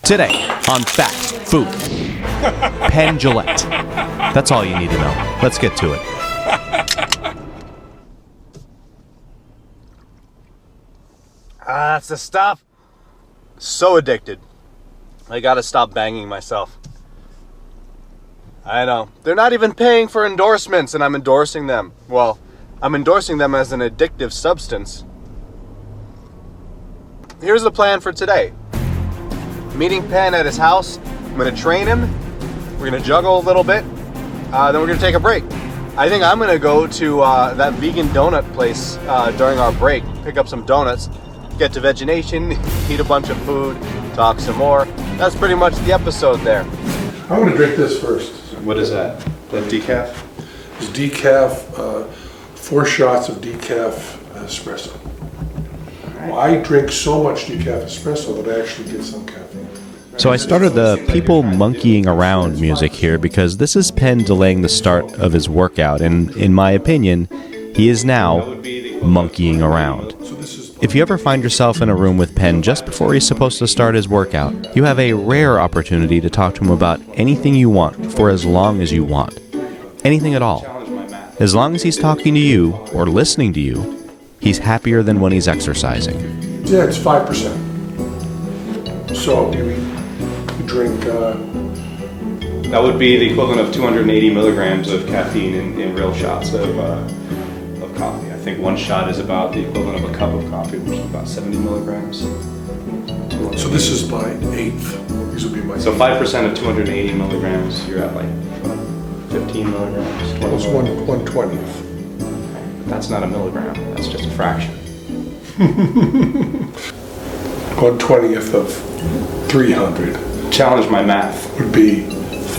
Today on Fact Food, Penn Jillette. That's all you need to know. Let's get to it. That's the stuff. So addicted. I gotta stop banging myself. I know. They're not even paying for endorsements, and I'm endorsing them. Well, I'm endorsing them as an addictive substance. Here's the plan for today. Meeting Penn at his house. I'm gonna train him. We're gonna juggle a little bit. Then we're gonna take a break. I think I'm gonna go to that vegan donut place during our break. Pick up some donuts. Get to Vegenation, eat a bunch of food, talk some more. That's pretty much the episode there. I'm going to drink this first. What is that? The decaf? It's decaf, 4 shots of decaf espresso. Right. Well, I drink so much decaf espresso that I actually get some caffeine. So I started the people monkeying around music here because this is Penn delaying the start of his workout, and in my opinion, he is now monkeying around. If you ever find yourself in a room with Penn just before he's supposed to start his workout, you have a rare opportunity to talk to him about anything you want for as long as you want. Anything at all. As long as he's talking to you or listening to you, he's happier than when he's exercising. Yeah, it's 5%. So you drink... That would be the equivalent of 280 milligrams of caffeine in real shots of coffee. I think 1 shot is about the equivalent of a cup of coffee, which is about 70 milligrams. So this is my 8th. These would be my. So 5% of 280 milligrams, you're at like 15 milligrams. That's 1/20th. But that's not a milligram. That's just a fraction. 1/20th of 300. Challenge my math. Would be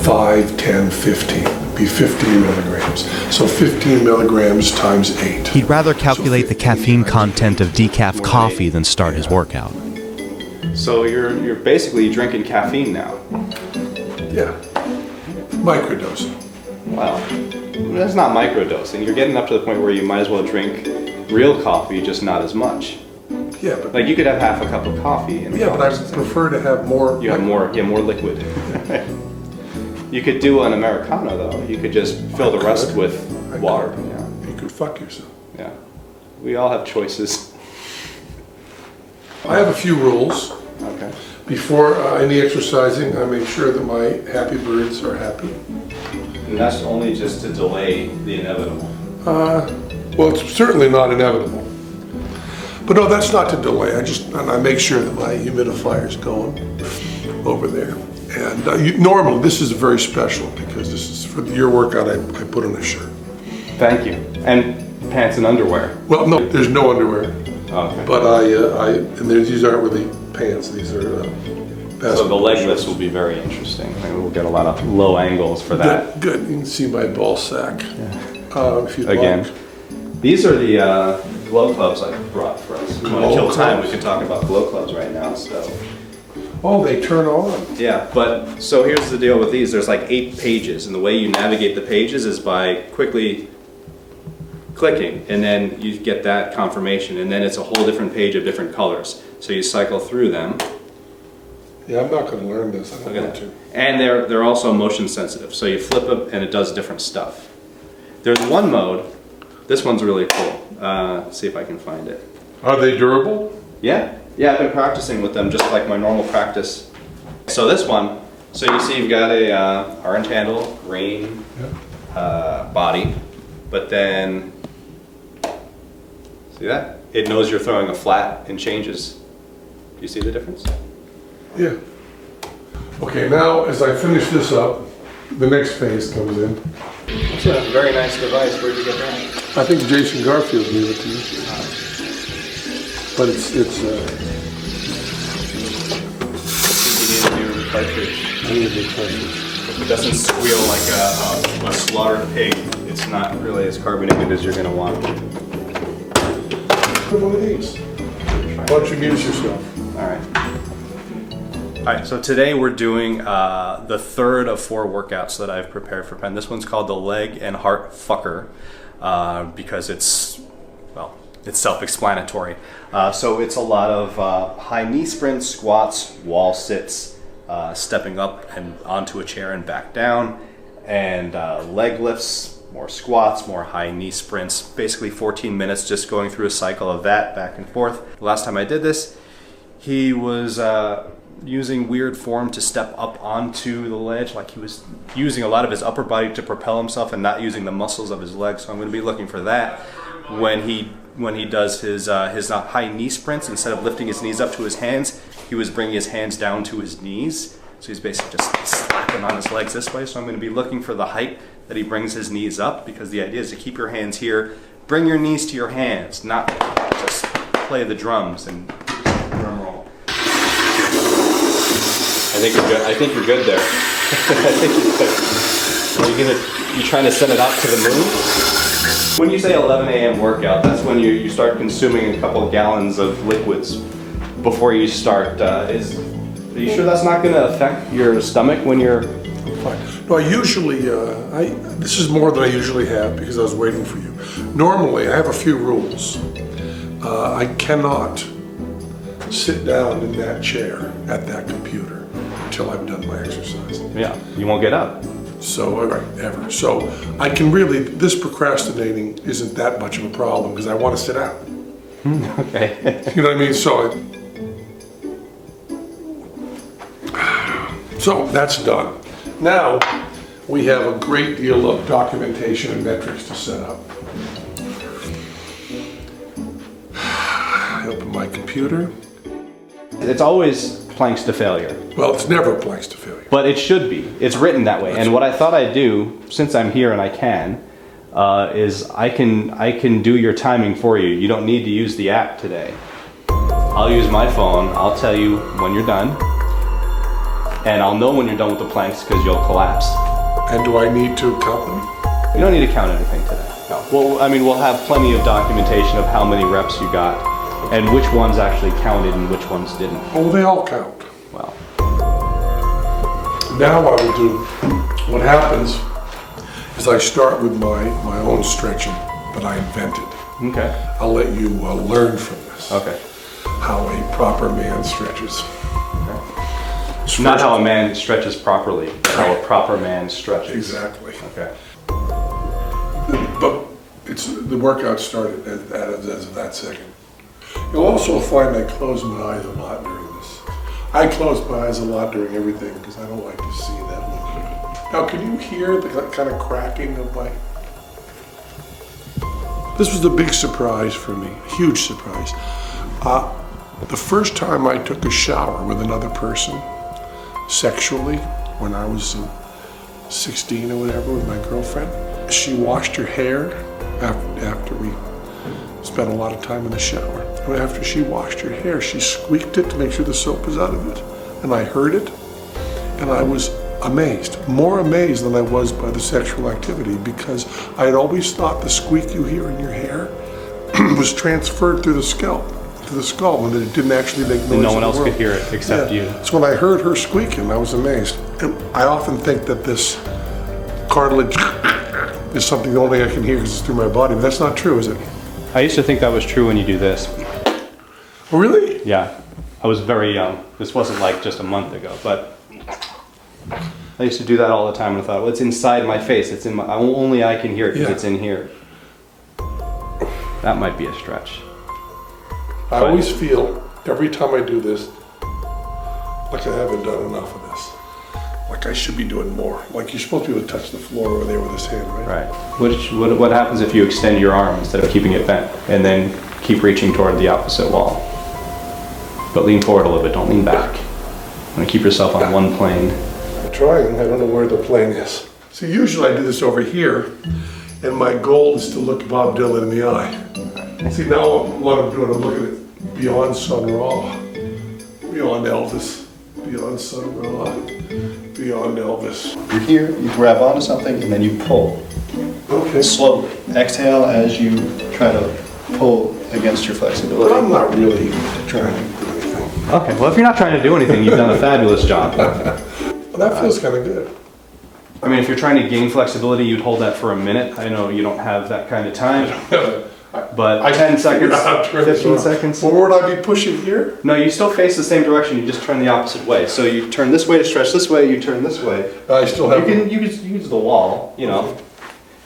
5, 10, 15. Be 15 milligrams. So 15 milligrams times 8. He'd rather calculate the caffeine content of decaf coffee than start his workout. So you're basically drinking caffeine now. Yeah. Microdosing. Wow. That's not microdosing. You're getting up to the point where you might as well drink real coffee, just not as much. Yeah, but like you could have half a cup of coffee. Yeah, but I prefer to have more. You have more liquid. You could do an Americano though. You could just fill the rest with water. Yeah. You could fuck yourself. Yeah. We all have choices. I have a few rules. Okay. Before any exercising, I make sure that my happy birds are happy. And that's only just to delay the inevitable. Well, it's certainly not inevitable. But no, that's not to delay. I make sure that my humidifier is going over there. And normally, this is very special because this is for your workout. I put on a shirt. Thank you. And pants and underwear. Well, no, there's no underwear. Okay. But these aren't really pants. These are. So the leg lifts will be very interesting. Maybe we'll get a lot of low angles for that. Good. You can see my ball sack. Yeah. If you'd Again, like. These are the glow clubs I brought for us. We want to kill time. We can talk about glow clubs right now. So. Oh, they turn on. Yeah, but so here's the deal with these. There's like 8 pages, and the way you navigate the pages is by quickly clicking, and then you get that confirmation, and then it's a whole different page of different colors. So you cycle through them. Yeah, I'm not going to learn this. I don't want to. And they're also motion sensitive. So you flip them, and it does different stuff. There's one mode. This one's really cool. See if I can find it. Are they durable? Yeah. Yeah, I've been practicing with them just like my normal practice. So this one, so you see you've got a orange handle, green body, but then, see that? It knows you're throwing a flat and changes. Do you see the difference? Yeah. Okay, now as I finish this up, the next phase comes in. That's a very nice device. Where'd you get that? I think Jason Garfield gave it to me. But it's You need a new cartridge. I need a big cartridge. If it doesn't squeal like a slaughtered pig, it's not really as carbonated as you're going to want. Put one of these. Why don't you amuse yourself? All right. All right, so today we're doing the third of 4 workouts that I've prepared for Penn. This one's called the Leg and Heart Fucker because it's self-explanatory. So it's a lot of high knee sprints, squats, wall sits, stepping up and onto a chair and back down, and leg lifts, more squats, more high knee sprints, basically 14 minutes just going through a cycle of that back and forth. The last time I did this, he was using weird form to step up onto the ledge, like he was using a lot of his upper body to propel himself and not using the muscles of his legs. So I'm going to be looking for that when he does his high knee sprints. Instead of lifting his knees up to his hands, he was bringing his hands down to his knees. So he's basically just slapping on his legs this way. So I'm going to be looking for the height that he brings his knees up, because the idea is to keep your hands here, bring your knees to your hands, not just play the drums and drum roll. I think you're good. I think you're good there. I think you're good. You trying to send it out to the moon? When you say 11 a.m. workout, that's when you start consuming a couple gallons of liquids before you start. Are you sure that's not going to affect your stomach when you're... Fine. No, I usually, this is more than I usually have because I was waiting for you. Normally, I have a few rules. I cannot sit down in that chair at that computer until I've done my exercise. Yeah, you won't get up. So, ever. So, I can really, this procrastinating isn't that much of a problem because I want to sit down. Okay. You know what I mean? So that's done. Now, we have a great deal of documentation and metrics to set up. I open my computer. It's always planks to failure. Well, it's never planks to failure. But it should be. It's written that way. And what I thought I'd do, since I'm here and I can, is I can do your timing for you. You don't need to use the app today. I'll use my phone. I'll tell you when you're done. And I'll know when you're done with the planks because you'll collapse. And do I need to count them? You don't need to count anything today. No. Well, I mean, we'll have plenty of documentation of how many reps you got and which ones actually counted and which ones didn't. Oh, they all count. Well. Now I will do, what happens is I start with my own stretching that I invented. Okay. I'll let you learn from this. Okay. How a proper man stretches. Not how a man stretches properly, but how a proper man stretches. Exactly. Okay. But the workout started as of that second. You'll also find I close my eyes a lot during this. I close my eyes a lot during everything because I don't like to see that liquid. Now, can you hear the kind of cracking of my... This was a big surprise for me, a huge surprise. The first time I took a shower with another person, sexually, when I was 16 or whatever with my girlfriend, she washed her hair after we spent a lot of time in the shower. And after she washed her hair, she squeaked it to make sure the soap was out of it. And I heard it, and I was amazed, more amazed than I was by the sexual activity, because I had always thought the squeak you hear in your hair was transferred through the scalp. To the skull, when it didn't actually make noise. And no one else could hear it except you. So when I heard her squeaking, I was amazed. And I often think that this cartilage is something that only I can hear because it's through my body, but that's not true, is it? I used to think that was true when you do this. Oh, really? Yeah. I was very young. This wasn't like just a month ago, but I used to do that all the time and I thought, well, it's inside my face. It's in my, only I can hear it because it's in here. That might be a stretch. I always feel, every time I do this, like I haven't done enough of this. Like I should be doing more. Like you're supposed to be able to touch the floor over there with this hand, right? Right. What happens if you extend your arm instead of keeping it bent and then keep reaching toward the opposite wall? But lean forward a little bit, don't lean back. And keep yourself on one plane. I'm trying, I don't know where the plane is. See, usually I do this over here, and my goal is to look Bob Dylan in the eye. See, now what I'm doing, I'm looking at beyond Sun Ra, beyond Elvis, beyond Sun Ra, beyond Elvis. You're here, you grab onto something, and then you pull. Okay. Slowly. Exhale as you try to pull against your flexibility. I'm not really trying to do anything. Okay, well if you're not trying to do anything, you've done a fabulous job. Well, that feels kind of good. I mean, if you're trying to gain flexibility, you'd hold that for a minute. I know you don't have that kind of time. I But I 10 seconds, I'll turn this 15 around. seconds. Well, would I be pushing here? No, you still face the same direction. You just turn the opposite way. So you turn this way to stretch this way. You turn this way. I still have. You can use the wall. You know,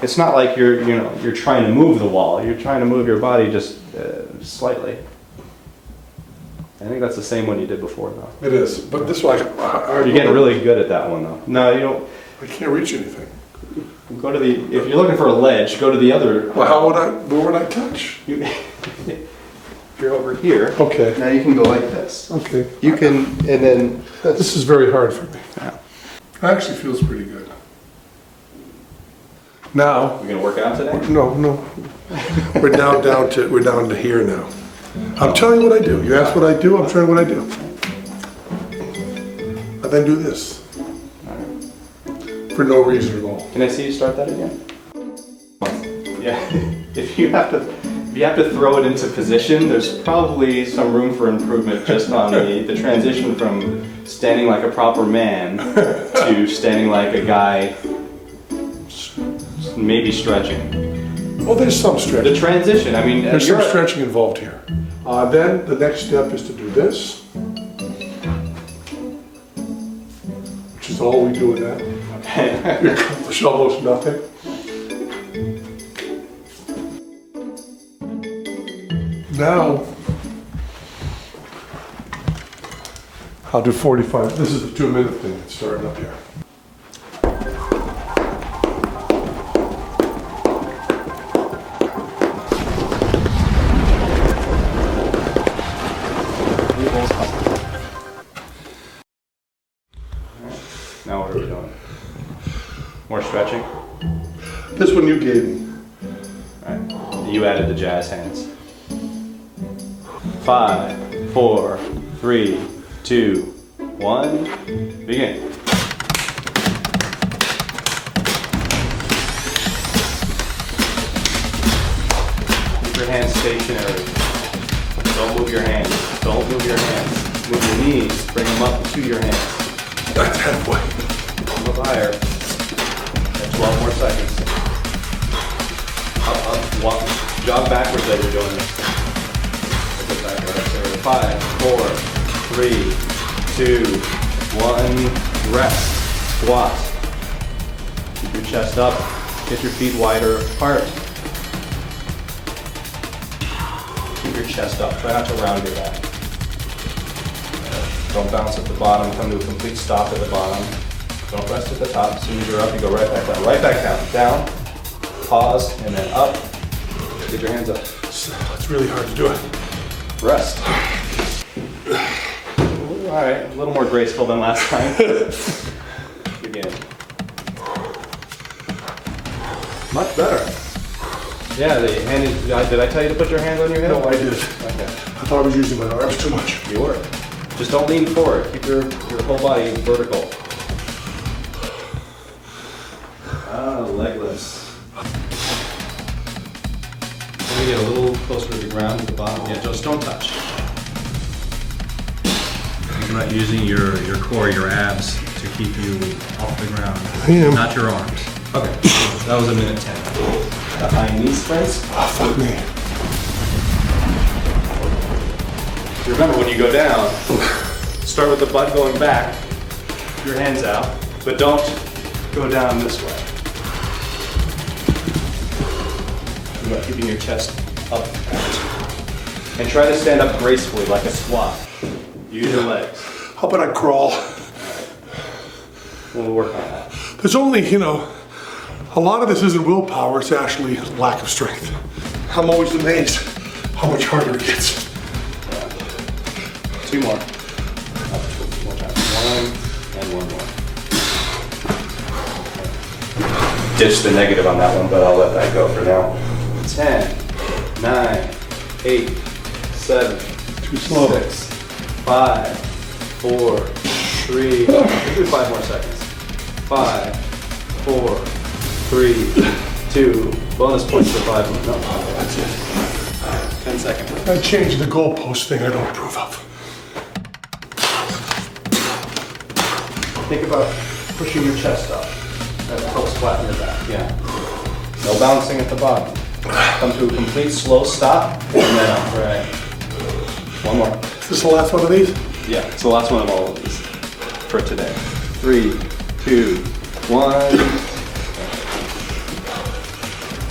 it's not like you're trying to move the wall. You're trying to move your body just slightly. I think that's the same one you did before, though. It is, but this one, You're getting really good at that one, though. No, you don't. I can't reach anything. Go to the. If you're looking for a ledge, go to the other. Well, where would I touch? If you're over here. Okay. Now you can go like this. Okay. You can, and then. This is very hard for me. Yeah. It actually feels pretty good. Now. We're gonna work out today. No. We're now down to here now. I'm telling you what I do. You ask what I do, I'm telling you what I do. I then do this. For no reason at all. Can I see you start that again? Yeah. If you have to throw it into position, there's probably some room for improvement just on the transition from standing like a proper man to standing like a guy maybe stretching. Well, there's some stretching. The transition, I mean, There's some stretching involved here. Then the next step is to do this, which is all we do with that. You accomplish almost nothing. Now, I'll do 45. This is the 2-minute thing that's starting up here. Now what are we doing? More stretching? This one you gave me. Alright. You added the jazz hands. 5, 4, 3, 2, 1, begin. Keep your hands stationary. Don't move your hands. Don't move your hands. Move your knees. Bring them up to your hands. That's halfway. A little higher. And 12 more seconds. Up, walk, jog backwards as you're doing this. Get back right there. 5, 4, 3, 2, 1. Rest. Squat. Keep your chest up. Get your feet wider apart. Keep your chest up. Try not to round your back. Don't bounce at the bottom, come to a complete stop at the bottom. Don't rest at the top. As soon as you're up, you go right back down. Right back down. Down, pause, and then up. Get your hands up. It's really hard to do it. Rest. All right, a little more graceful than last time. Begin. Much better. Yeah, the hand is, did I tell you to put your hands on your hip? No, I did. Okay. I thought I was using my arms too much. You were. Just don't lean forward. Keep your whole body vertical. Legless. Let me get a little closer to the ground at the bottom. Yeah, just don't touch. Think about using your core, your abs, to keep you off the ground. I am. Not your arms. Okay, that was a minute 10. The high knee sprints. Oh, fuck me. Remember, when you go down, start with the butt going back, keep your hands out, but don't go down this way. Keeping your chest up and try to stand up gracefully like a squat. Use your legs. How about I crawl? We'll work on that. There's only, a lot of this isn't willpower, it's actually lack of strength. I'm always amazed how much harder it gets. 2 more. Up, 2 more times. 1 and 1 more. Ditch the negative on that one, but I'll let that go for now. 10, 9, 8, 7, Too slow. 6, 5, 4, 3, do 5 more seconds. 5, 4, 3, 2, bonus points for 5 more. No, That's it. 10 seconds. I changed the goalpost thing I don't approve of. Think about pushing your chest up. That helps flatten your back, yeah. No bouncing at the bottom. Come to a complete slow stop, and then up. Right. One more. Is this the last one of these? Yeah, it's the last one of all of these for today. 3, 2, 1.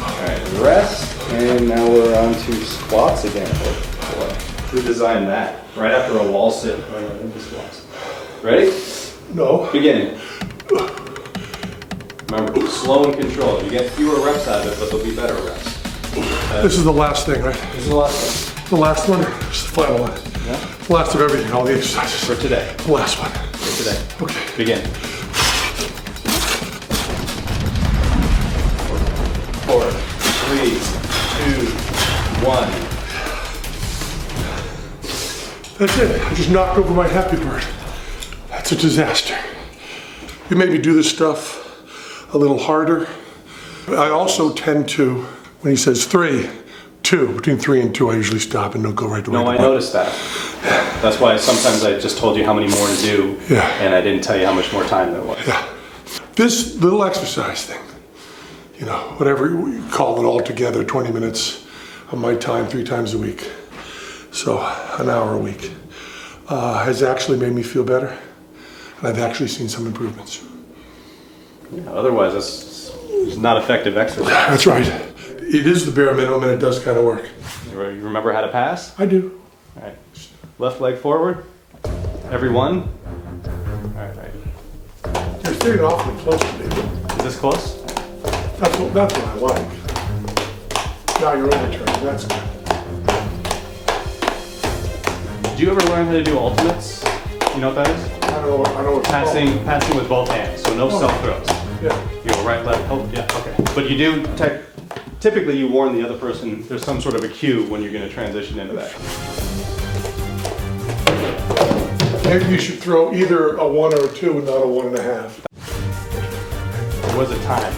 Alright, rest. And now we're on to squats again. Boy, who designed that? Right after a wall sit. Squats. Ready? No. Beginning. Remember, slow and controlled. You get fewer reps out of it, but they'll be better reps. This is the last thing, right? This is the last The last one? It's the final one. one. Yeah? The last of everything, all the exercises. For today. The last one. For today. Okay. Begin. 4, 3, 2, 1. That's it. I just knocked over my happy bird. That's a disaster. You maybe do this stuff a little harder. I also tend to, when he says 3, 2, between 3 and 2, I usually stop and don't go right to No, I noticed that. That's why sometimes I just told you how many more to do, and I didn't tell you how much more time there was. Yeah. This little exercise thing, you know, whatever you call it all together, 20 minutes of my time 3 times a week. So an hour a week has actually made me feel better. And I've actually seen some improvements. Yeah, otherwise, it's not effective exercise. That's right. It is the bare minimum and it does kind of work. You remember how to pass? I do. All right. Left leg forward. Every one. All right, right. You're sitting awfully close to me. Is this close? That's what I like. Now you're overturning. That's good. Did you ever learn how to do ultimates? You know what that is? I know what Passing with both hands, so no self throws. Yeah. You go right, left, oh, yeah, okay. But you do, typically you warn the other person, there's some sort of a cue when you're going to transition into that. Maybe you should throw either a 1 or a 2 and not a 1.5. There was a time.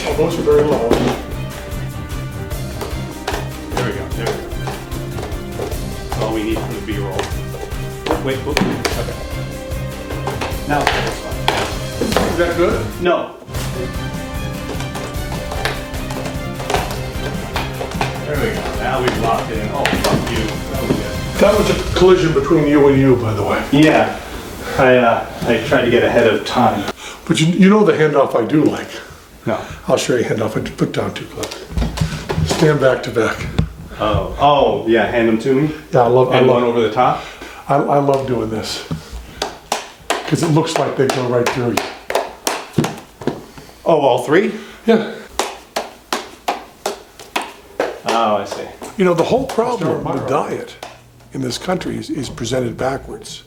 Oh, those are very low. There we go, there we go. That's all we need for the B-roll. Wait, okay. Now it's fine. Is that good? No. There we go. Now we've locked it in. Oh, fuck you. That was good. That was a collision between you and you, by the way. Yeah. I tried to get ahead of time. But you know the handoff I do like. No. I'll show you a handoff. I put down too close. Stand back to back. Oh, yeah, hand them to me? Yeah, I love one over the top? I love doing this. Because it looks like they go right through you. Oh, all 3? Yeah. Oh, I see. You know, the whole problem with diet in this country is presented backwards.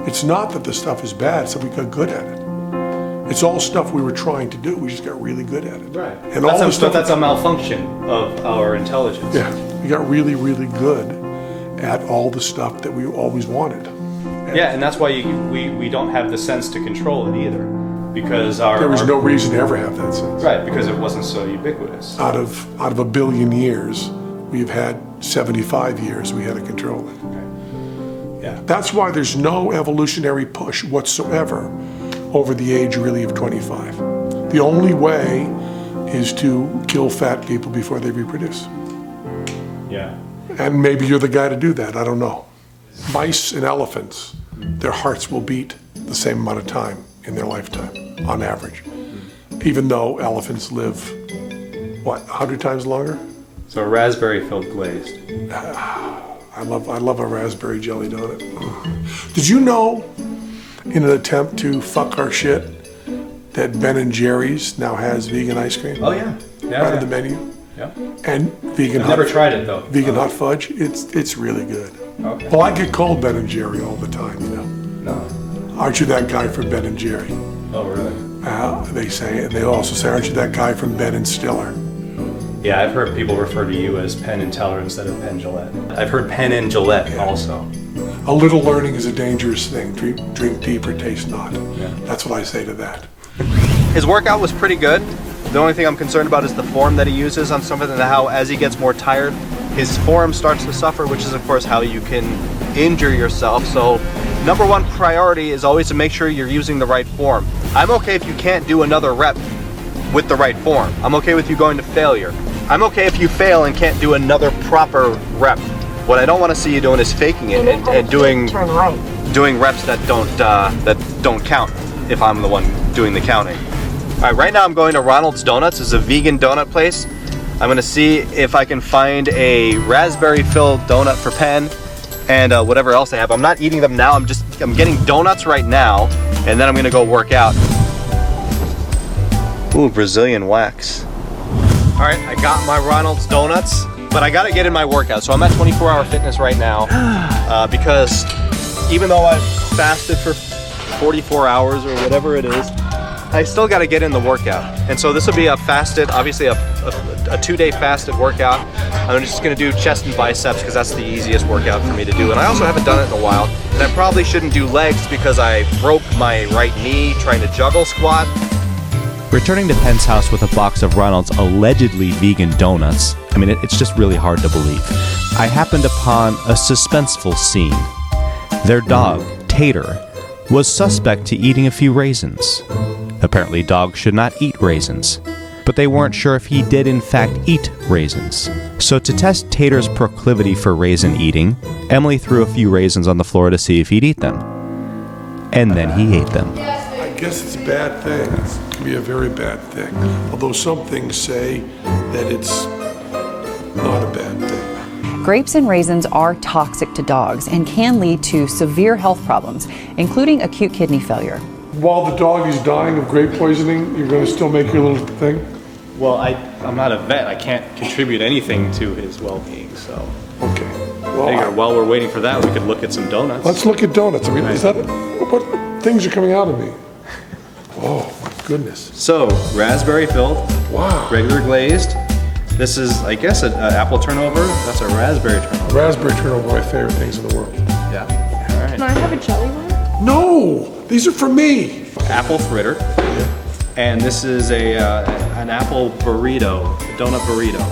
It's not that the stuff is bad, it's that we got good at it. It's all stuff we were trying to do, we just got really good at it. Right. And all the stuff that's a malfunction of our intelligence. Yeah, we got really, really good at all the stuff that we always wanted. Yeah, and that's why we don't have the sense to control it either. Because there was no reason to ever have that sense. Right, because it wasn't so ubiquitous. Out of a billion years, we've had 75 years we had to control it. Okay. Yeah. That's why there's no evolutionary push whatsoever over the age really of 25. The only way is to kill fat people before they reproduce. Yeah. And maybe you're the guy to do that, I don't know. Mice and elephants, their hearts will beat the same amount of time in their lifetime, on average. Even though elephants live, what, 100 times longer? So raspberry filled glazed. I love a raspberry jelly donut. Did you know, in an attempt to fuck our shit, that Ben & Jerry's now has vegan ice cream? Oh yeah. Yeah. Out of the menu? Yeah. And vegan I've never tried it though. Vegan hot fudge, it's really good. Okay. Well, I get called Ben & Jerry all the time, you know. No. Aren't you that guy from Ben & Jerry? Oh really? They say, and they also say, aren't you that guy from Ben & Stiller? Yeah, I've heard people refer to you as Penn and Teller instead of Penn Jillette. I've heard Penn and Jillette also. A little learning is a dangerous thing. Drink deep or taste not. Yeah. That's what I say to that. His workout was pretty good. The only thing I'm concerned about is the form that he uses on something, and how as he gets more tired, his form starts to suffer, which is of course how you can injure yourself. So number one priority is always to make sure you're using the right form. I'm okay if you can't do another rep with the right form. I'm okay with you going to failure. I'm okay if you fail and can't do another proper rep. What I don't want to see you doing is faking it and doing reps that don't count if I'm the one doing the counting. All right, right now I'm going to Ronald's Donuts. It's a vegan donut place. I'm gonna see if I can find a raspberry-filled donut for Penn and whatever else they have. I'm not eating them now. I'm getting donuts right now, and then I'm gonna go work out. Ooh, Brazilian wax. All right, I got my Ronald's Donuts, but I gotta get in my workout. So I'm at 24-hour fitness right now because even though I've fasted for 44 hours or whatever it is, I still gotta get in the workout. And so this will be a fasted, obviously a 2-day fasted workout. I'm just gonna do chest and biceps because that's the easiest workout for me to do. And I also haven't done it in a while. And I probably shouldn't do legs because I broke my right knee trying to juggle squat. Returning to Penn's house with a box of Ronald's allegedly vegan donuts, I mean, it's just really hard to believe. I happened upon a suspenseful scene. Their dog, Tater, was suspect to eating a few raisins. Apparently, dogs should not eat raisins, but they weren't sure if he did in fact eat raisins. So to test Tater's proclivity for raisin eating, Emily threw a few raisins on the floor to see if he'd eat them. And then he ate them. I guess it's a bad thing. It can be a very bad thing. Although some things say that it's not a bad thing. Grapes and raisins are toxic to dogs and can lead to severe health problems, including acute kidney failure. While the dog is dying of grape poisoning, you're going to still make your little thing? Well, I'm not a vet. I can't contribute anything to his well-being, so. Okay. Well, I figure while we're waiting for that, we could look at some donuts. Let's look at donuts. I mean, is that what things are coming out of me? Oh my goodness. So, raspberry filled. Wow. Regular glazed. This is, I guess, an apple turnover. That's a raspberry turnover. Raspberry turnover, my favorite things in the world. Yeah. All right. Can I have a jelly one? No, these are for me. Apple fritter. Yeah. And this is an apple burrito, a donut burrito,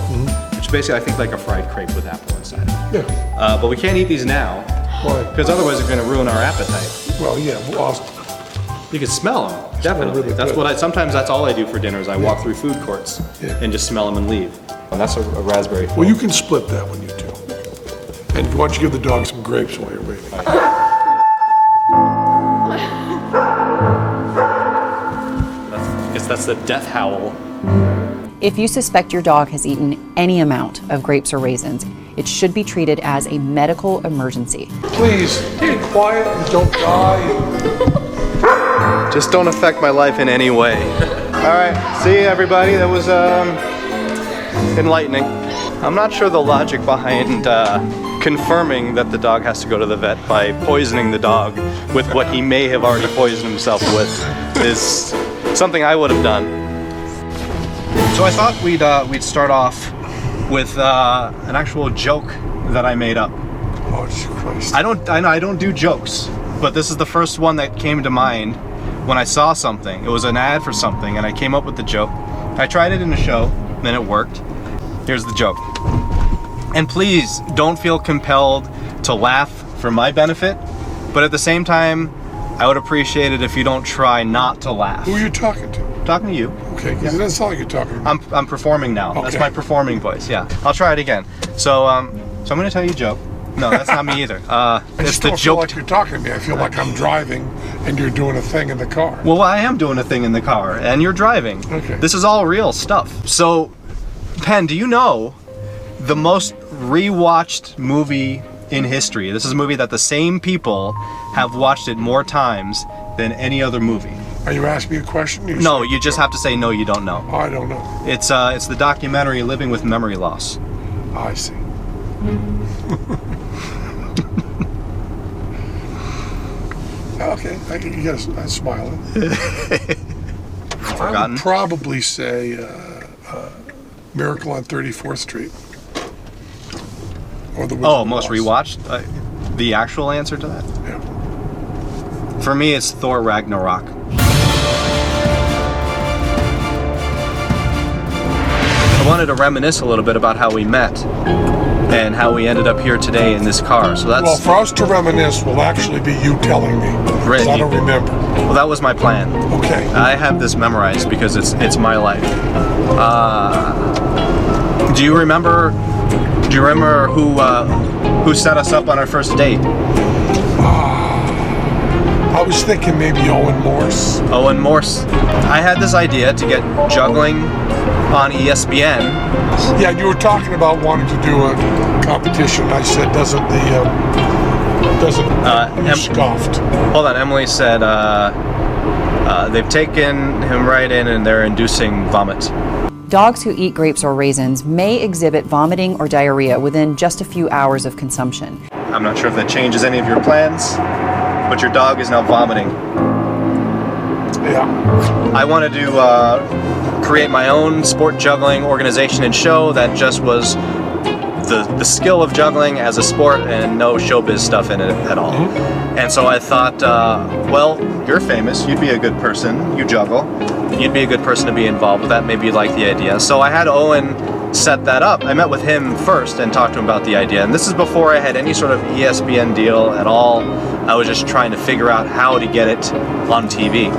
which basically I think like a fried crepe with apple inside. Yeah. But we can't eat these now Why? because otherwise they're going to ruin our appetite. Well, yeah. Well, You can smell them, definitely. really That's good. what sometimes that's all I do for dinner is I walk through food courts and just smell them and leave. And that's a raspberry. well, you can split that when you do. And why don't you give the dog some grapes while you're waiting? I guess that's the death howl. If you suspect your dog has eaten any amount of grapes or raisins, it should be treated as a medical emergency. Please, be quiet and don't die. Just don't affect my life in any way. All right, see everybody, that was enlightening. I'm not sure the logic behind confirming that the dog has to go to the vet by poisoning the dog with what he may have already poisoned himself with is something I would have done. So I thought we'd start off with an actual joke that I made up. Oh, Christ. I don't do jokes, but this is the first one that came to mind when I saw something. It was an ad for something, and I came up with the joke. I tried it in a show, then it worked. Here's the joke. And please don't feel compelled to laugh for my benefit, but at the same time, I would appreciate it if you don't try not to laugh. Who are you talking to? I'm talking to you. Okay, because it doesn't sound like you're talking to me. I'm performing now. Okay. That's my performing voice. Yeah, I'll try it again. So I'm gonna tell you a joke. No, that's not me either. I It's just the don't feel joke. like you're talking to me. I feel like I'm driving and you're doing a thing in the car. Well, I am doing a thing in the car, and you're driving. Okay. This is all real stuff. So, Penn, do you know the most rewatched movie in history? This is a movie that the same people have watched it more times than any other movie. Are you asking me a question? No, you just have to say no, you don't know. Oh, I don't know. It's the documentary Living with Memory Loss. I see. Okay, you got a smiling. I Forgotten? would probably say Miracle on 34th Street. Or the Wizard Oh, of most Oz. rewatched? The actual answer to that? Yeah. For me, it's Thor Ragnarok. I wanted to reminisce a little bit about how we met. and how we ended up here today in this car. So that's Well, for us to reminisce will actually be you telling me, because I don't remember. well, that was my plan. Okay. I have this memorized because it's my life. Do you remember who set us up on our first date? I was thinking maybe Owen Morse. Owen Morse. I had this idea to get juggling on ESPN. Yeah, you were talking about wanting to do a competition. I said, you scoffed. Hold on, Emily said they've taken him right in and they're inducing vomit. Dogs who eat grapes or raisins may exhibit vomiting or diarrhea within just a few hours of consumption. I'm not sure if that changes any of your plans, but your dog is now vomiting. Yeah. I wanted to create my own sport juggling organization and show that just was the skill of juggling as a sport and no showbiz stuff in it at all. And so I thought, well, you're famous, you'd be a good person, you juggle, you'd be a good person to be involved with that, maybe you'd like the idea. So I had Owen set that up. I met with him first and talked to him about the idea, and this is before I had any sort of ESPN deal at all. I was just trying to figure out how to get it on TV.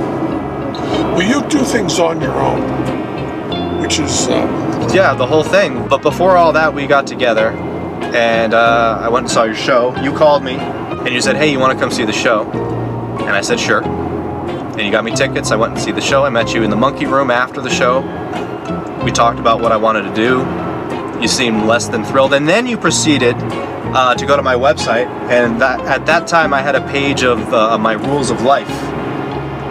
Well, you do things on your own, which is... Yeah, the whole thing. But before all that, we got together, and I went and saw your show. You called me, and you said, hey, you want to come see the show? And I said, sure. And you got me tickets. I went and see the show. I met you in the monkey room after the show. We talked about what I wanted to do. You seemed less than thrilled. And then you proceeded to go to my website, and at that time I had a page of my rules of life.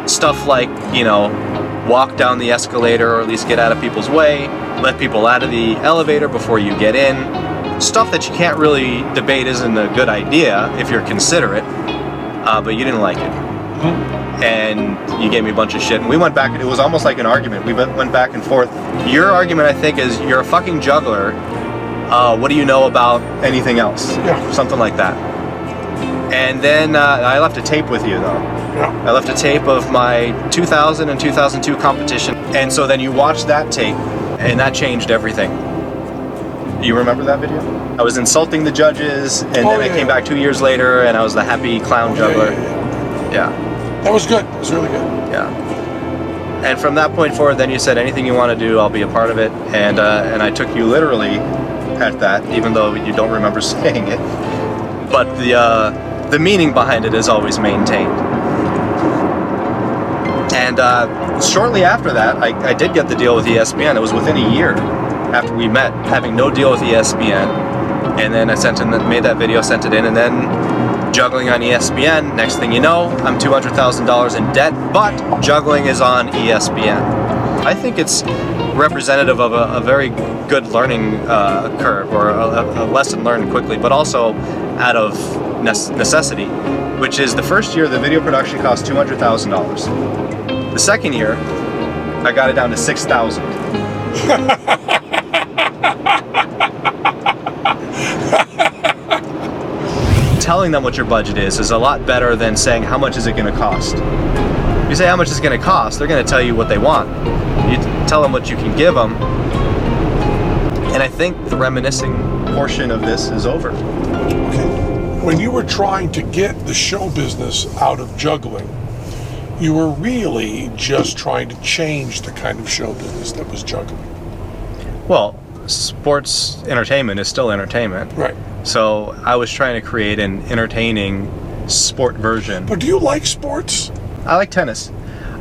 Stuff like, you know, walk down the escalator or at least get out of people's way, let people out of the elevator before you get in. Stuff that you can't really debate isn't a good idea if you're considerate, but you didn't like it. And you gave me a bunch of shit, and we went back, it was almost like an argument. We went back and forth. Your argument, I think, is you're a fucking juggler. What do you know about anything else? Yeah. Something like that. And then I left a tape with you, though. Yeah. I left a tape of my 2000 and 2002 competition, and so then you watched that tape, and that changed everything. You remember that video? I was insulting the judges, and then I came back 2 years later, and I was the happy clown juggler. Yeah. That was good. It was really good. Yeah. And from that point forward, then you said, anything you want to do, I'll be a part of it, and I took you literally at that, even though you don't remember saying it. But the meaning behind it is always maintained. And shortly after that, I did get the deal with ESPN. It was within a year after we met, having no deal with ESPN. And then I made that video, sent it in, and then juggling on ESPN. Next thing you know, I'm $200,000 in debt, but juggling is on ESPN. I think it's representative of a very good learning curve, or a lesson learned quickly, but also out of necessity, which is the first year the video production cost $200,000. The second year, I got it down to $6,000. Telling them what your budget is a lot better than saying how much is it going to cost. If you say how much it's going to cost, they're going to tell you what they want. You tell them what you can give them. And I think the reminiscing portion of this is over. Okay. When you were trying to get the show business out of juggling, you were really just trying to change the kind of show business that was juggling. Well, sports entertainment is still entertainment. Right. So I was trying to create an entertaining sport version. But do you like sports? I like tennis.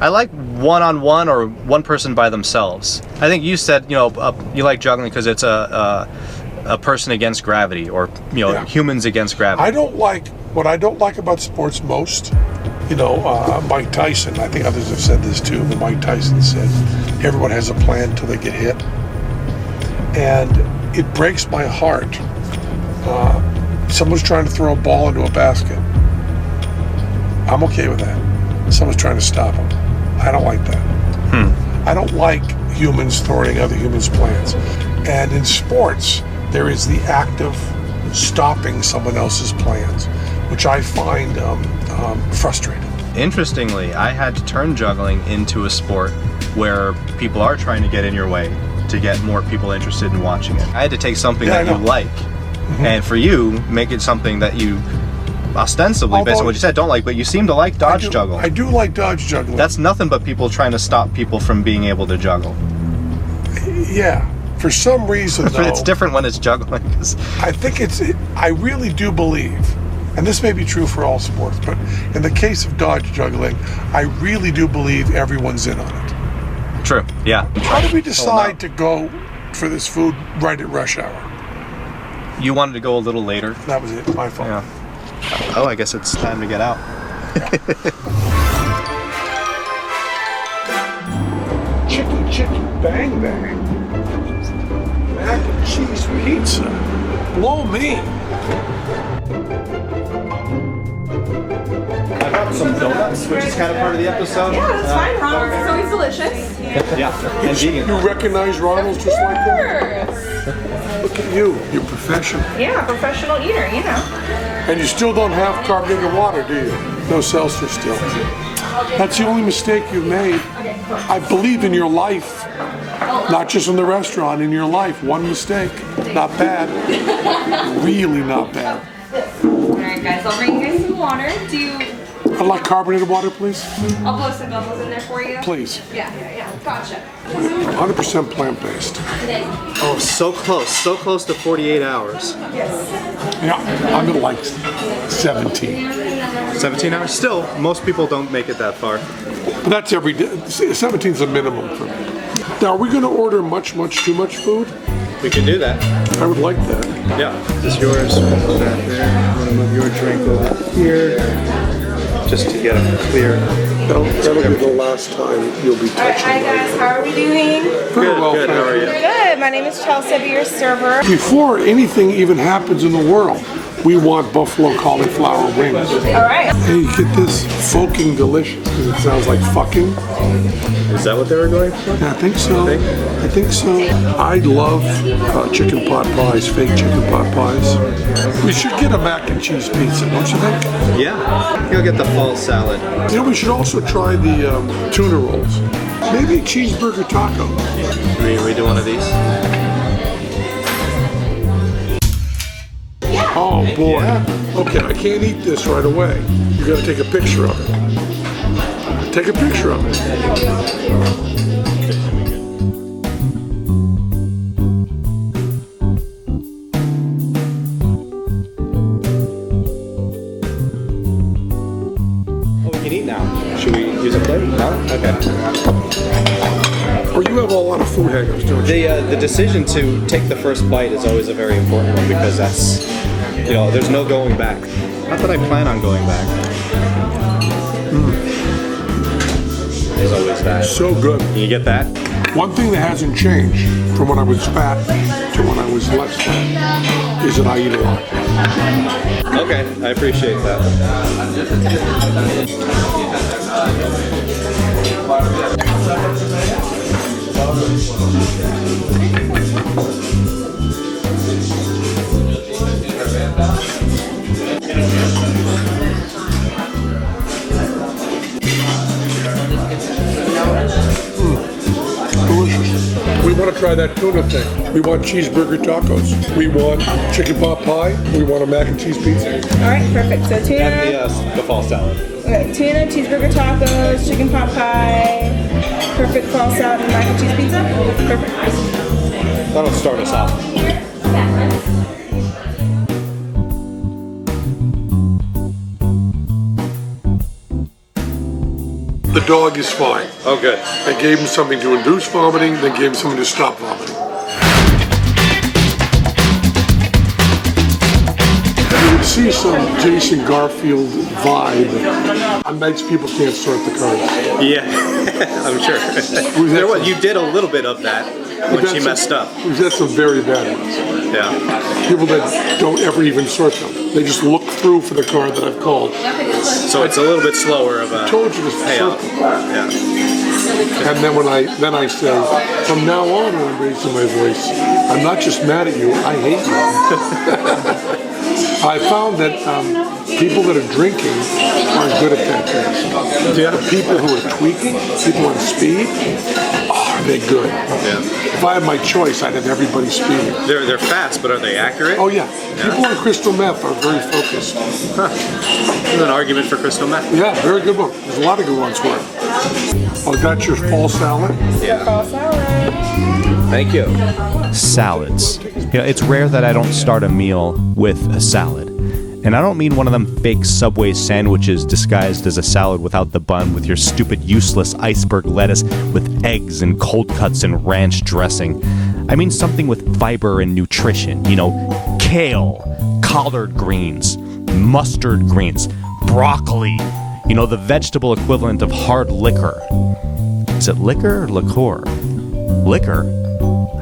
I like one-on-one or one person by themselves. I think you said, you like juggling because it's a person against gravity, or humans against gravity. What I don't like about sports most, Mike Tyson, I think others have said this too, but Mike Tyson said, everyone has a plan until they get hit. And it breaks my heart. Someone's trying to throw a ball into a basket. I'm okay with that. Someone's trying to stop them. I don't like that. I don't like humans thwarting other humans' plans. And in sports, there is the act of stopping someone else's plans, which I find frustrating. Interestingly, I had to turn juggling into a sport where people are trying to get in your way to get more people interested in watching it. I had to take something that you like And for you, make it something that you ostensibly, based on Although- what you said, don't like, but you seem to like dodge juggle. I do like dodge juggling. That's nothing but people trying to stop people from being able to juggle. Yeah. For some reason, though, It's different when it's juggling. 'Cause I think I really do believe, and this may be true for all sports, but in the case of dodge juggling, I really do believe everyone's in on it. true. Yeah. How did we decide to go for this food right at rush hour? You wanted to go a little later. That was it, my fault. Yeah. Oh, I guess it's time to get out. Chicken bang bang. Mac and cheese pizza. Blow me. I brought some donuts, which is kind of part of the episode. Yeah, that's fine, Ronald. It's always delicious. Yeah, and vegan. You recognize Ronald just like that? Look at you. You're professional. Yeah, professional eater, you know. And you still don't have carbonated water, do you? No seltzer still. That's the only mistake you've made. I believe in your life. Not just in the restaurant, in your life. One mistake. Not bad. Really not bad. Alright guys, I'll bring you guys some water. I'd like carbonated water, please. I'll blow some bubbles in there for you. Please. Yeah, gotcha. 100% plant-based. Oh, so close to 48 hours. Yeah, I'm at like 17. 17 hours? Still, most people don't make it that far. But that's every day. 17 is a minimum for me. Now, are we going to order much too much food? We can do that. I would like that. Yeah. Is this yours? Put that there. I'm gonna move your drink over here, just to get a clear. That'll be the last time you'll be touching Hi guys, how are we doing? Very well, Good. How are you? Good. My name is Chelsea, I'll be your server. Before anything even happens in the world, we want buffalo cauliflower wings. Alright. Hey, get this fucking delicious, because it sounds like fucking. Is that what they were going for? Yeah, I think so. I think so. I love chicken pot pies, fake chicken pot pies. We should get a mac and cheese pizza, don't you think? Yeah. You'll get the fall salad. You know, we should also try the tuna rolls. Maybe a cheeseburger taco. We do one of these? Oh boy. Okay, I can't eat this right away. You gotta take a picture of it. Take a picture of it. Oh, we can eat now. Should we use a plate? No? Okay. Or you have a lot of food hang-ups, don't you? The decision to take the first bite is always a very important one, because that's, you know, there's no going back. Not that I plan on going back. There's always that. So good. Can you get that? One thing that hasn't changed from when I was fat to when I was less fat is that I eat a lot. Okay, I appreciate that. Delicious. We want to try that tuna thing. We want cheeseburger tacos. We want chicken pot pie. We want a mac and cheese pizza. Alright, perfect. So tuna, And the fall salad. okay, tuna, cheeseburger tacos, chicken pot pie, perfect fall salad and mac and cheese pizza. Perfect. That'll start us off. The dog is fine. Oh, good. I gave him something to induce vomiting, then gave him something to stop vomiting. You can see some Jason Garfield vibe on nights people can't sort the cards. Yeah, I'm sure. You did a little bit of that when she messed up. We've had some very bad ones. Yeah. People that don't ever even sort them. They just look through for the card that I've called. So it's a little bit slower of a Told you to payout. sort them. Yeah. And then then I say, from now on when I'm raising my voice, I'm not just mad at you, I hate you. I found that people that are drinking aren't good at that taste. Yeah. The people who are tweaking, people on speed, are they good? Yeah. If I had my choice, I'd have everybody speeding. They're fast, but are they accurate? Oh yeah. People on crystal meth are very focused. There's an argument for crystal meth. Yeah, very good one. There's a lot of good ones for it. Oh, got your fall salad? Yeah. Fall salad. Thank you. Salads. You know, it's rare that I don't start a meal with a salad. And I don't mean one of them fake Subway sandwiches disguised as a salad without the bun with your stupid useless iceberg lettuce with eggs and cold cuts and ranch dressing. I mean something with fiber and nutrition. You know, kale, collard greens, mustard greens, broccoli. You know, the vegetable equivalent of hard liquor. Is it liquor or liqueur? Liquor?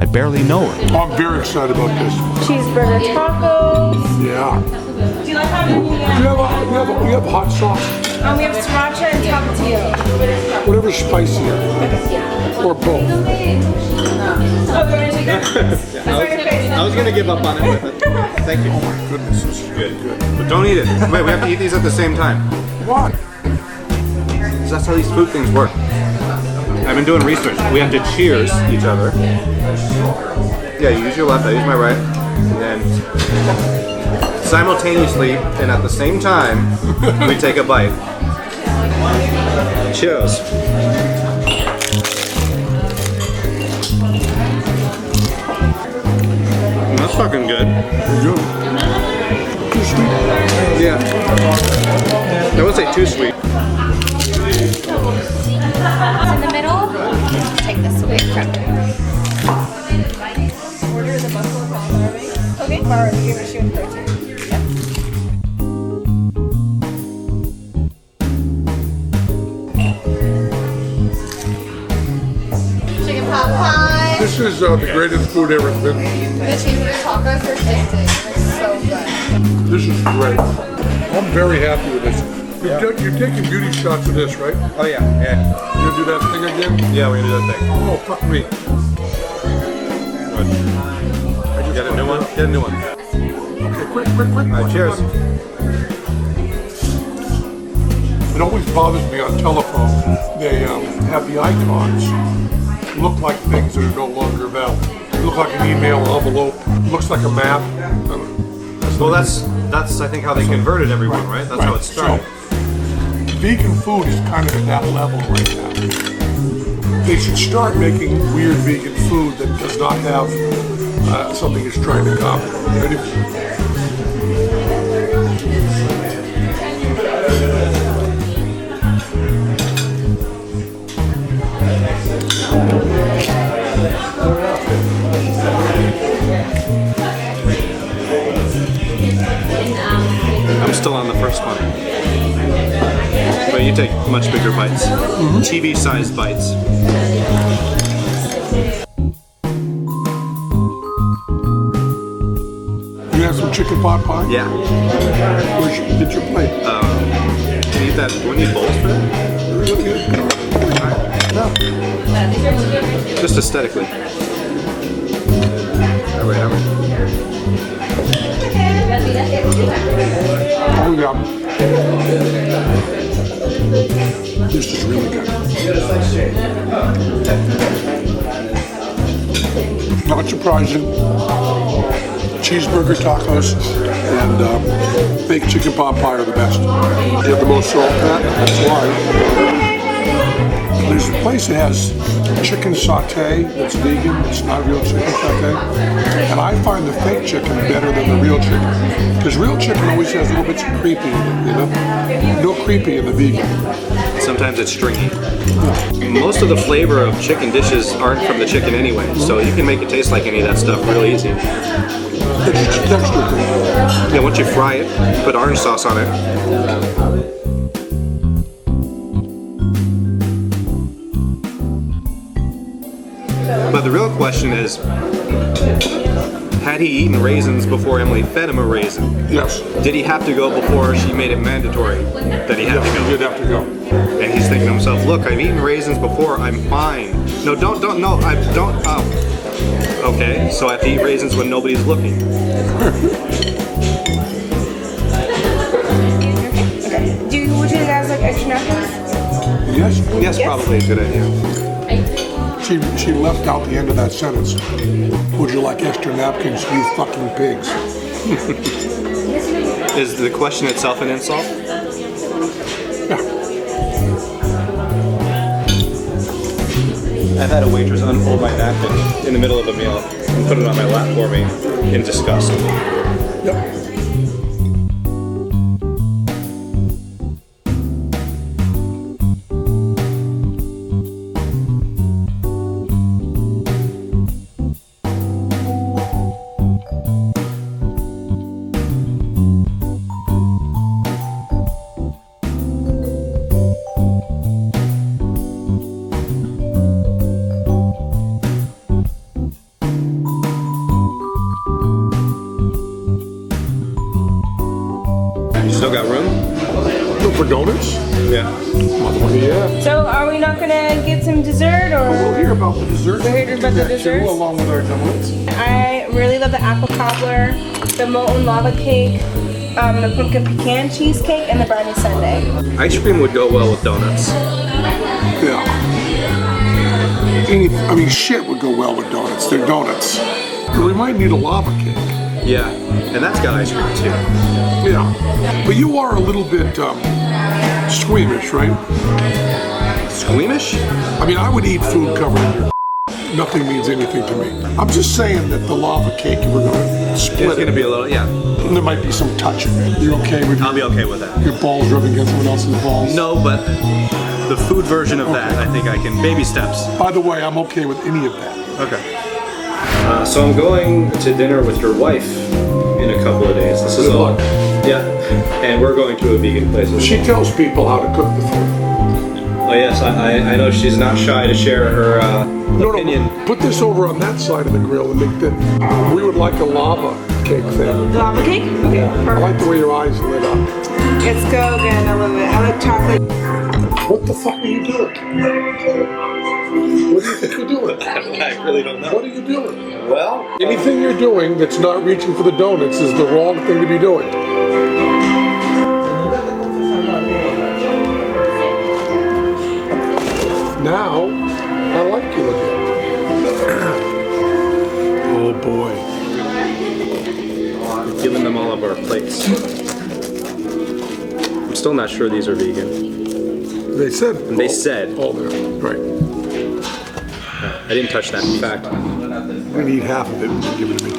I barely know her. Oh, I'm very excited about this. Cheeseburger tacos. Yeah. Do you like having We have hot sauce. We have sriracha and tapatio. Whatever's spicier. Or both. Oh, you want to take that? I was going to give up on it, but thank you. Oh my goodness, this is Good. But don't eat it. Wait, we have to eat these at the same time. Why? Because that's how these food things work. I've been doing research. We have to cheers each other. Yeah, you use your left, I use my right. And simultaneously and at the same time, we take a bite. Cheers. That's fucking good. Good. Too sweet. Yeah. I would say too sweet. In the middle, take this away from Order the buffalo cauliflower wings. Okay. Or give it a shoe and protein. chicken pot pie. This is the greatest food ever invented. The cheeseburger tacos are addicting. They're so good. This is great. I'm very happy with this. You're taking beauty shots of this, right? Oh yeah, yeah. You gonna do that thing again? Yeah, we're gonna do that thing. Oh, fuck me. Get a new one? Get a new one. Okay, quick. Alright, cheers. It always bothers me on telephone. They have the icons look like things that are no longer valid. They look like an email envelope. It looks like a map. Well, that's I think how they converted everyone, right? That's how it started. So, vegan food is kind of at that level right now. They should start making weird vegan food that does not have something it's trying to copy. Ready? I'm still on the first one. But you take much bigger bites. TV-sized bites. You have some chicken pot pie? Yeah. Get your plate. Do you need that? Do we need bowls for that? Just aesthetically. Alright. Oh yeah. This is really good. Not surprising. Cheeseburger tacos and baked chicken pot pie are the best. You have the most salt, Pat? That's why. There's a place that has chicken satay that's vegan, it's not real chicken satay. And I find the fake chicken better than the real chicken. Because real chicken always has little bits of creepy in it, you know? No creepy in the vegan. Sometimes it's stringy. Most of the flavor of chicken dishes aren't from the chicken anyway, so you can make it taste like any of that stuff real easy. It's just texture thing. Yeah, once you fry it, put orange sauce on it. But the real question is, had he eaten raisins before Emily fed him a raisin? Yes. Did he have to go before she made it mandatory that he had to go? You did have to go. And he's thinking to himself, look, I've eaten raisins before, I'm fine. No, okay, so I have to eat raisins when nobody's looking. extra napkins? Yes, Probably a good idea. She left out the end of that sentence. Would you like extra napkins, you fucking pigs? Is the question itself an insult? Yeah. I've had a waitress unfold my napkin in the middle of a meal and put it on my lap for me in disgust. Yep. Still got room? Look for donuts? Yeah. Motherfucker, yeah. So are we not gonna get some dessert or? We'll hear about the desserts. We'll hear about the desserts? Along with our donuts. I really love the apple cobbler, the molten lava cake, the pumpkin pecan cheesecake, and the brownie sundae. Ice cream would go well with donuts. Yeah. I mean, shit would go well with donuts. They're donuts. We might need a lava cake. Yeah, and that's got ice cream too. Yeah. But you are a little bit squeamish, right? Squeamish? I mean, I would eat food covered in your nothing means anything to me. I'm just saying that the lava cake, we're going to split It's going to be a little, yeah. And there might be some touching. You're okay with I'll be okay with that. your balls rubbing against someone else's balls? No, but the food version of that, I think I can, baby steps. By the way, I'm okay with any of that. Okay. So I'm going to dinner with your wife in a couple of days. This is Good all. luck. Yeah. And we're going to a vegan place. She tells people how to cook the food. Oh yes, I know she's not shy to share her opinion. No, put this over on that side of the grill and make that. We would like a lava cake thing. Lava cake? Okay, I perfect. like the way your eyes lit up. It's so good, I love it. I like chocolate. What the fuck are you doing? What do you think you're doing? I really don't know. What are you doing? Well, Anything you're doing that's not reaching for the donuts is the wrong thing to be doing. Now, I like you again. Oh boy. we've given them all of our plates. I'm still not sure these are vegan. They said. They said. Oh, they're right. I didn't touch that, in fact. I'm gonna eat half of it and give it to me.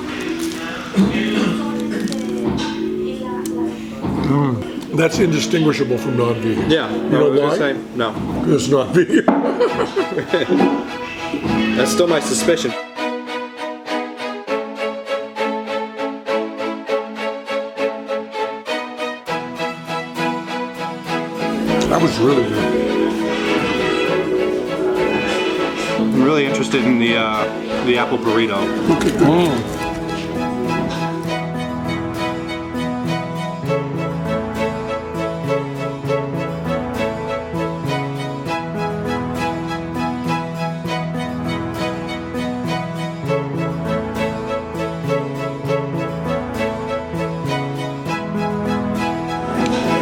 That's indistinguishable from non-vegan. Yeah. You know why? No. It's not vegan. That's still my suspicion. That was really good. I'm really interested in the apple burrito. Look at that.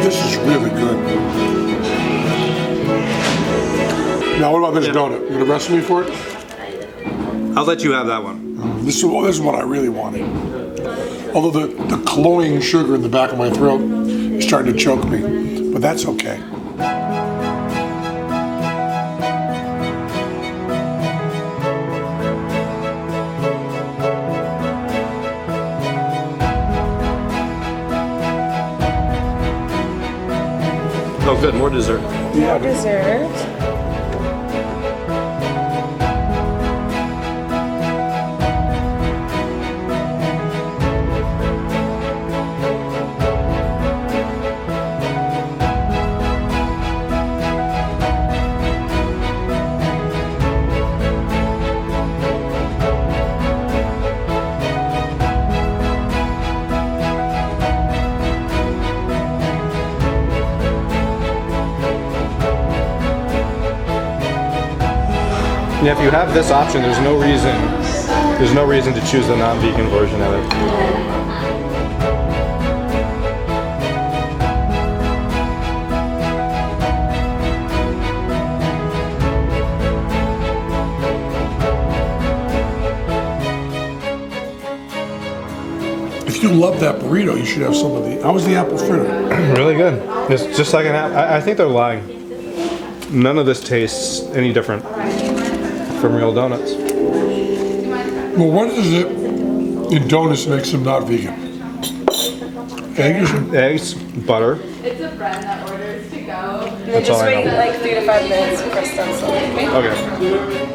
This is really good. Now, what about this donut? You gonna wrestle me for it? I'll let you have that one. This is what I really wanted. Although the cloying sugar in the back of my throat is starting to choke me, but that's okay. Oh, good. More dessert. More dessert. Yeah, if you have this option, there's no reason to choose the non-vegan version of it. you love that burrito, you should have some of the. How was the apple fritter? Really good. It's just like an apple. I think they're lying. None of this tastes any different from real donuts. Well, what is it in donuts that makes them not vegan? Eggs? Eggs, butter. It's a friend that orders to go. And then That's all just I wait know. like 3 to 5 minutes for crust on Okay.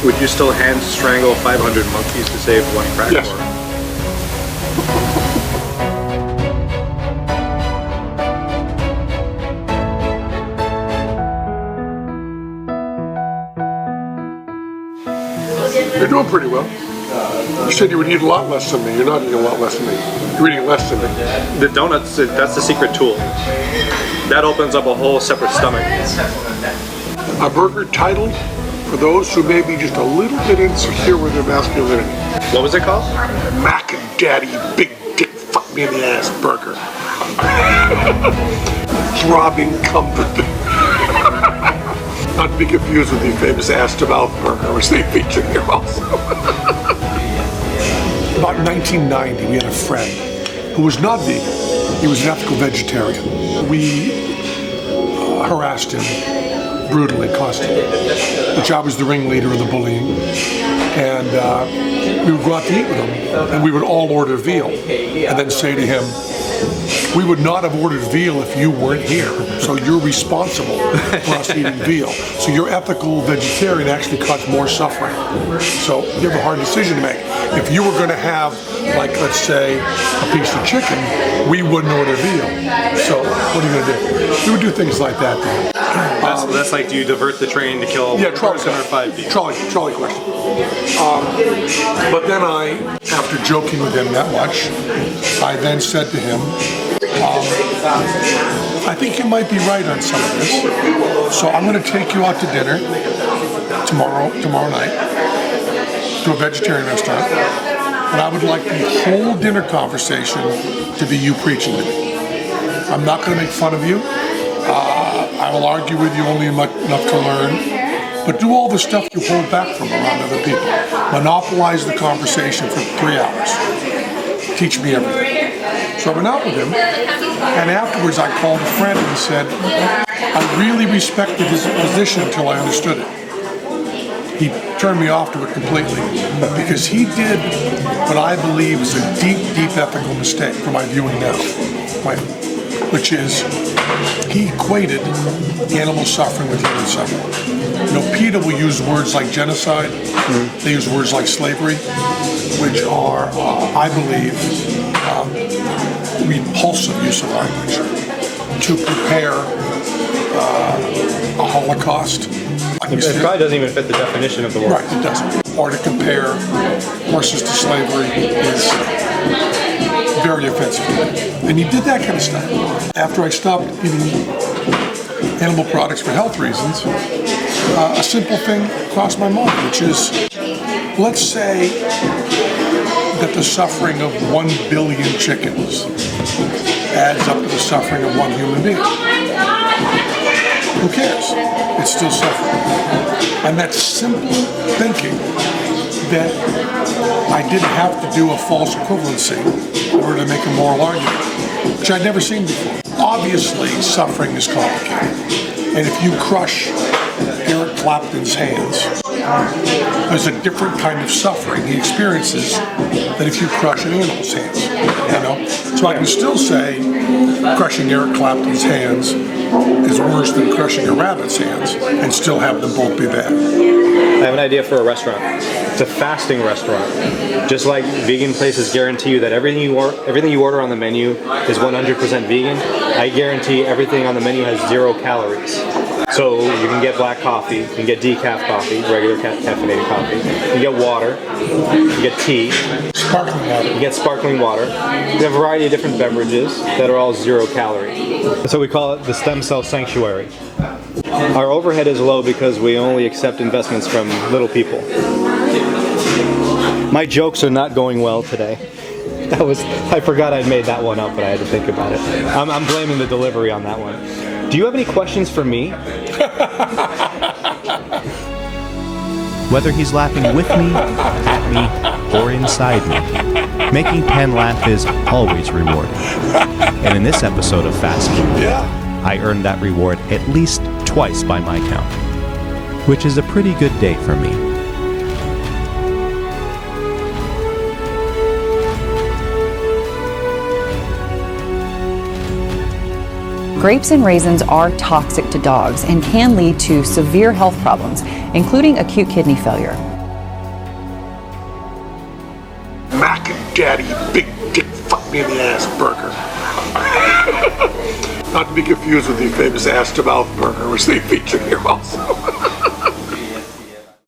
Would you still hand strangle 500 monkeys to save one crack? Yes. You're doing pretty well. You said you would eat a lot less than me. You're not eating a lot less than me. You're eating less than me. The donuts, that's the secret tool. That opens up a whole separate stomach. A burger titled for those who may be just a little bit insecure with their masculinity. What was it called? Mac and Daddy Big Dick Fuck Me in the Ass Burger. Throbbing comfort. Not to be confused with the famous Ass to Mouth Burger, which they feature here also. About 1990, we had a friend who was not vegan. He was an ethical vegetarian. We harassed him brutally, constantly, which I was the ringleader of the bullying. And we would go out to eat with him, and we would all order veal, and then say to him, we would not have ordered veal if you weren't here, so you're responsible for us eating veal. So your ethical vegetarian actually caused more suffering. So you have a hard decision to make. If you were going to have, like, let's say, a piece of chicken, we wouldn't order veal. So what are you going to do? We would do things like that to him. That's like, do you divert the train to kill Yeah, one trolley person or 5 people? Trolley question. But then after joking with him that much, I then said to him, I think you might be right on some of this. So I'm going to take you out to dinner tomorrow night to a vegetarian restaurant, and I would like the whole dinner conversation to be you preaching to me. I'm not going to make fun of you. I will argue with you only enough to learn, but do all the stuff you hold back from around other people. Monopolize the conversation for 3 hours. Teach me everything. So I went out with him, and afterwards I called a friend and said, I really respected his position until I understood it. He turned me off to it completely, because he did what I believe is a deep, deep ethical mistake from my viewing now, which is he equated animal suffering with human suffering. You know, PETA will use words like genocide, they use words like slavery, which are, I believe, repulsive use of language to prepare a Holocaust. It probably doesn't even fit the definition of the word. Right, it doesn't. Or to compare horses to slavery is very offensive to me. And he did that kind of stuff. After I stopped eating animal products for health reasons, a simple thing crossed my mind, which is, let's say that the suffering of 1 billion chickens adds up to the suffering of 1 human being. Who cares? It's still suffering. And that simple thinking that I didn't have to do a false equivalency in order to make a moral argument, which I'd never seen before. Obviously, suffering is complicated. And if you crush Eric Clapton's hands, there's a different kind of suffering he experiences than if you crush an animal's hands. You know? So I can still say crushing Eric Clapton's hands is worse than crushing a rabbit's hands and still have them both be bad. I have an idea for a restaurant. It's a fasting restaurant. Just like vegan places guarantee you that everything you order on the menu is 100% vegan, I guarantee everything on the menu has 0 calories. So you can get black coffee, you can get decaf coffee, regular caffeinated coffee, you can get water, you can get tea, Sparkling water. you can get sparkling water. You have a variety of different beverages that are all 0 calorie. So we call it the stem cell sanctuary. Our overhead is low because we only accept investments from little people. My jokes are not going well today. I forgot I'd made that one up, but I had to think about it. I'm blaming the delivery on that one. Do you have any questions for me? Whether he's laughing with me, at me, or inside me, making Penn laugh is always rewarding. And in this episode of Fast Food, I earned that reward at least twice by my count, which is a pretty good day for me. Grapes and raisins are toxic to dogs and can lead to severe health problems, including acute kidney failure. Mac and Daddy, big dick, fuck me in the ass burger. Not to be confused with the famous ass to mouth burger, which they feature here also.